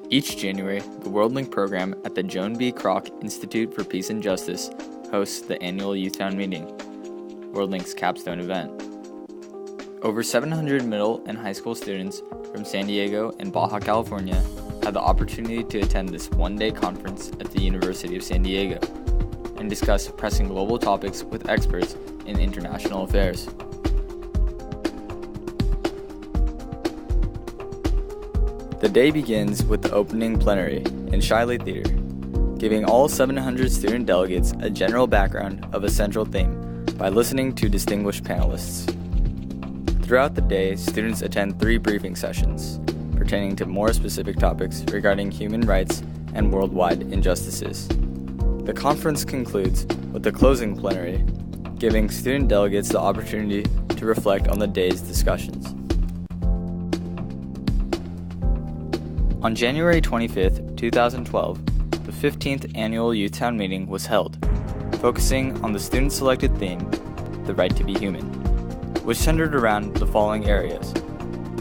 Each January, the WorldLink program at the Joan B. Kroc Institute for Peace and Justice hosts the annual Youth Town Meeting, WorldLink's capstone event. Over 700 middle and high school students from San Diego and Baja California had the opportunity to attend this one-day conference at the University of San Diego and discuss pressing global topics with experts in international affairs. The day begins with the opening plenary in Shiley Theater, giving all 700 student delegates a general background of a central theme by listening to distinguished panelists. Throughout the day, students attend 3 briefing sessions pertaining to more specific topics regarding human rights and worldwide injustices. The conference concludes with the closing plenary, giving student delegates the opportunity to reflect on the day's discussions. On January 25, 2012, the 15th Annual Youth Town Meeting was held, focusing on the student-selected theme, The Right to be Human, which centered around the following areas: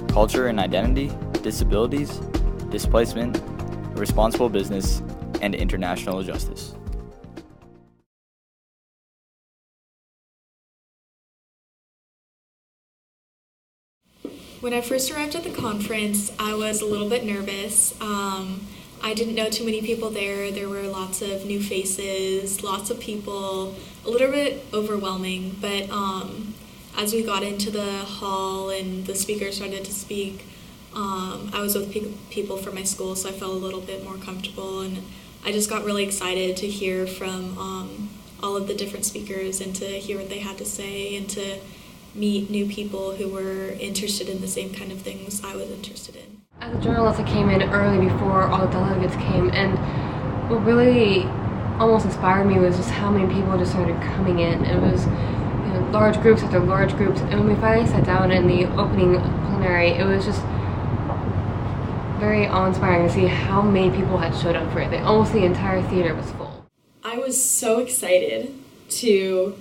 culture and identity, disabilities, displacement, responsible business, and international justice. When I first arrived at the conference, I was a little bit nervous. I didn't know too many people there. There were lots of new faces, lots of people, a little bit overwhelming. But as we got into the hall and the speakers started to speak, I was with people from my school, so I felt a little bit more comfortable. And I just got really excited to hear from all of the different speakers and to hear what they had to say and to meet new people who were interested in the same kind of things I was interested in. As a journalist, I came in early before all the delegates came, and what really almost inspired me was just how many people just started coming in. It was large groups after large groups, and when we finally sat down in the opening plenary, it was just very awe-inspiring to see how many people had showed up for it. Almost the entire theater was full. I was so excited to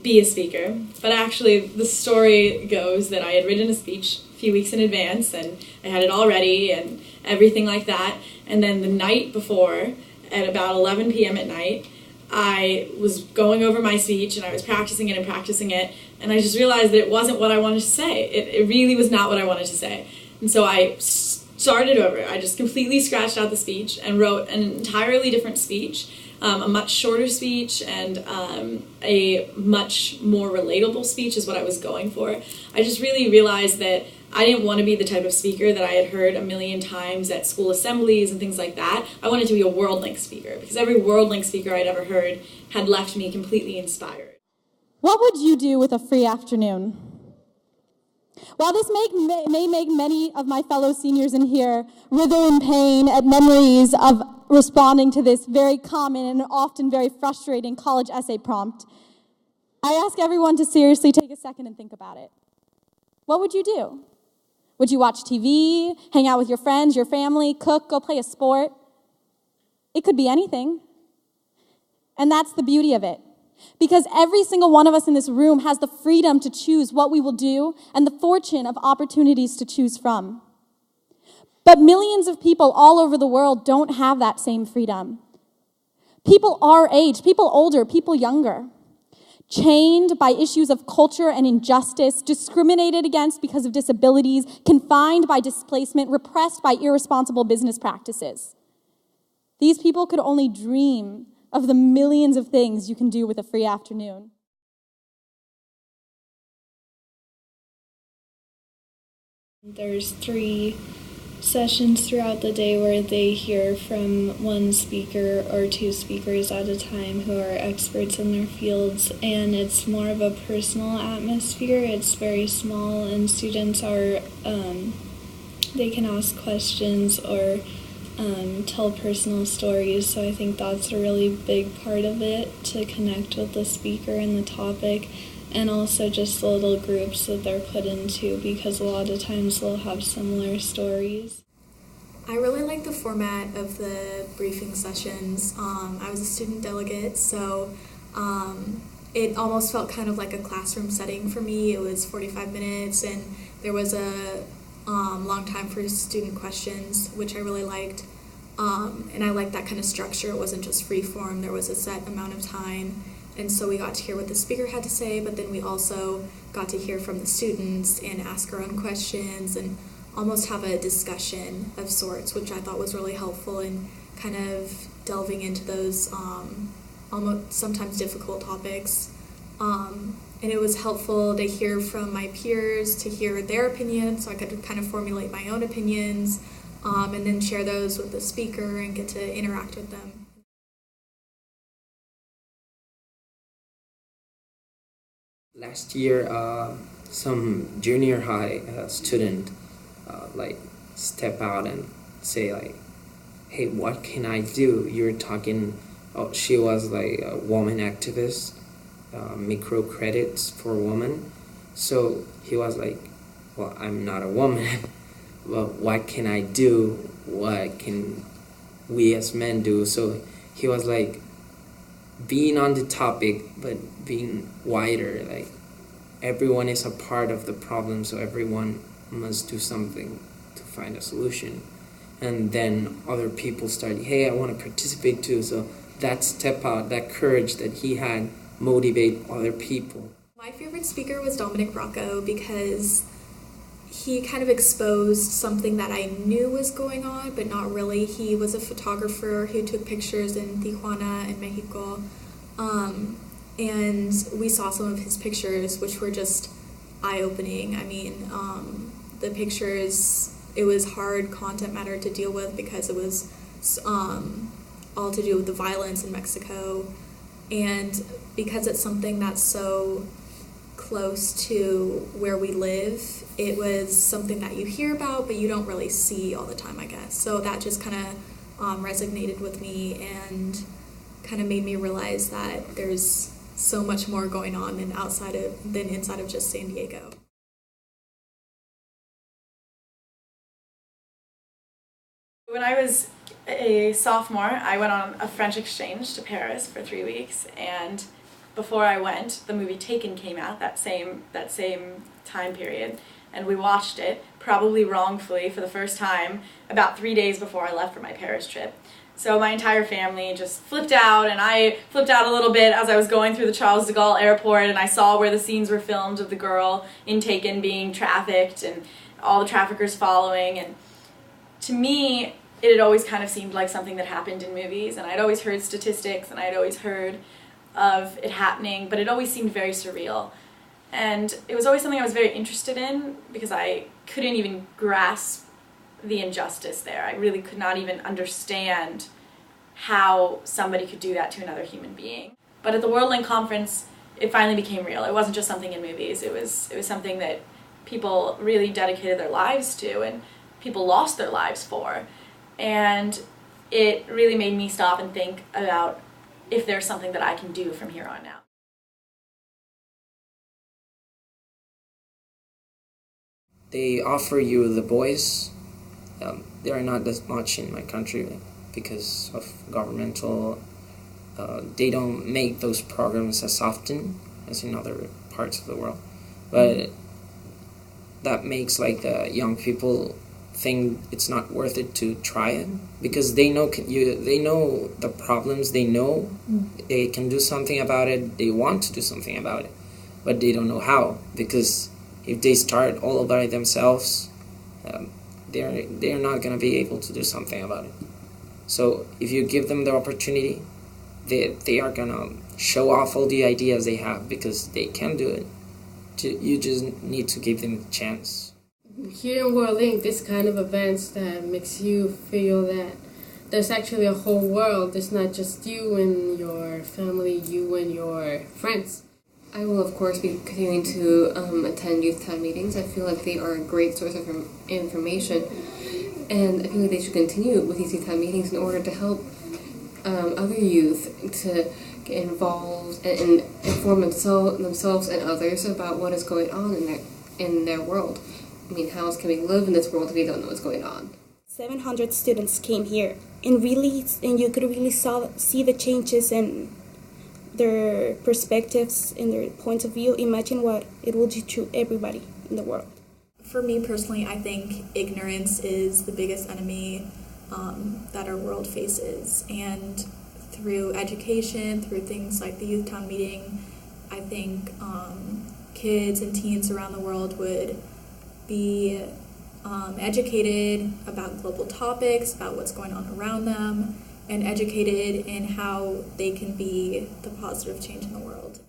be a speaker, but actually the story goes that I had written a speech a few weeks in advance and I had it all ready and everything like that, and then the night before at about 11 p.m. at night I was going over my speech and I was practicing it and I just realized that it wasn't what I wanted to say. It really was not what I wanted to say, and so I started over. I just completely scratched out the speech and wrote an entirely different speech. A much shorter speech and a much more relatable speech is what I was going for. I just really realized that I didn't want to be the type of speaker that I had heard a million times at school assemblies and things like that. I wanted to be a WorldLink speaker because every WorldLink speaker I'd ever heard had left me completely inspired. What would you do with a free afternoon? While this may make many of my fellow seniors in here writhe in pain at memories of responding to this very common and often very frustrating college essay prompt, I ask everyone to seriously take a second and think about it. What would you do? Would you watch TV, hang out with your friends, your family, cook, go play a sport? It could be anything. And that's the beauty of it. Because every single one of us in this room has the freedom to choose what we will do and the fortune of opportunities to choose from. But millions of people all over the world don't have that same freedom. People our age, people older, people younger, chained by issues of culture and injustice, discriminated against because of disabilities, confined by displacement, repressed by irresponsible business practices. These people could only dream of the millions of things you can do with a free afternoon. There's 3 sessions throughout the day where they hear from one speaker or 2 speakers at a time who are experts in their fields, and it's more of a personal atmosphere. It's very small, and students are, they can ask questions or tell personal stories, so I think that's a really big part of it, to connect with the speaker and the topic, and also just the little groups that they're put into, because a lot of times they'll have similar stories. I really like the format of the briefing sessions. I was a student delegate, so it almost felt kind of like a classroom setting for me. It was 45 minutes, and there was a long time for student questions, which I really liked. And I liked that kind of structure. It wasn't just free form. There was a set amount of time. And so we got to hear what the speaker had to say, but then we also got to hear from the students and ask our own questions and almost have a discussion of sorts, which I thought was really helpful in kind of delving into those almost sometimes difficult topics. And it was helpful to hear from my peers, to hear their opinions, so I could kind of formulate my own opinions, and then share those with the speaker and get to interact with them. Last year, some junior high student step out and say hey, what can I do? You're talking, she was a woman activist, microcredits for women. So he was well, I'm not a woman, but what can I do? What can we as men do? So he was being on the topic, but being wider, everyone is a part of the problem, so everyone must do something to find a solution. And then other people started, hey, I want to participate too. So that step out, that courage that he had, motivate other people. My favorite speaker was Dominic Bracco because he kind of exposed something that I knew was going on, but not really. He was a photographer who took pictures in Tijuana and Mexico. And we saw some of his pictures, which were just eye-opening. I mean, the pictures, it was hard content matter to deal with because it was all to do with the violence in Mexico. And because it's something that's so close to where we live, it was something that you hear about, but you don't really see all the time, I guess. So that just kind of resonated with me and kind of made me realize that there's so much more going on than inside of just San Diego. When I was a sophomore, I went on a French exchange to Paris for 3 weeks, and before I went, the movie Taken came out that same time period, and we watched it, probably wrongfully, for the first time about 3 days before I left for my Paris trip. So my entire family just flipped out, and I flipped out a little bit as I was going through the Charles de Gaulle airport, and I saw where the scenes were filmed of the girl in Taken being trafficked and all the traffickers following. And to me, it had always kind of seemed like something that happened in movies, and I'd always heard statistics, and I'd always heard of it happening, but it always seemed very surreal. And it was always something I was very interested in because I couldn't even grasp the injustice there. I really could not even understand how somebody could do that to another human being. But at the WorldLink conference, it finally became real. It wasn't just something in movies. It was something that people really dedicated their lives to and people lost their lives for. And it really made me stop and think about if there's something that I can do from here on out. They offer you the voice. There are not as much in my country because of governmental, they don't make those programs as often as in other parts of the world. But that makes the young people think it's not worth it to try it because they know the problems, they know they can do something about it, they want to do something about it, but they don't know how, because if they start all by themselves, they're not going to be able to do something about it. So if you give them the opportunity, they are going to show off all the ideas they have because they can do it. You just need to give them a chance. Here in WorldLink, this kind of events that makes you feel that there's actually a whole world. There's not just you and your family, you and your friends. I will, of course, be continuing to attend youth time meetings. I feel like they are a great source of information, and I feel like they should continue with these youth time meetings in order to help other youth to get involved and inform themselves and others about what is going on in their world. I mean, how else can we live in this world if we don't know what's going on? 700 students came here, and you could really see the changes in their perspectives and their points of view. Imagine what it will do to everybody in the world. For me personally, I think ignorance is the biggest enemy that our world faces. And through education, through things like the Youth Town Meeting, I think kids and teens around the world would be educated about global topics, about what's going on around them, and educated in how they can be the positive change in the world.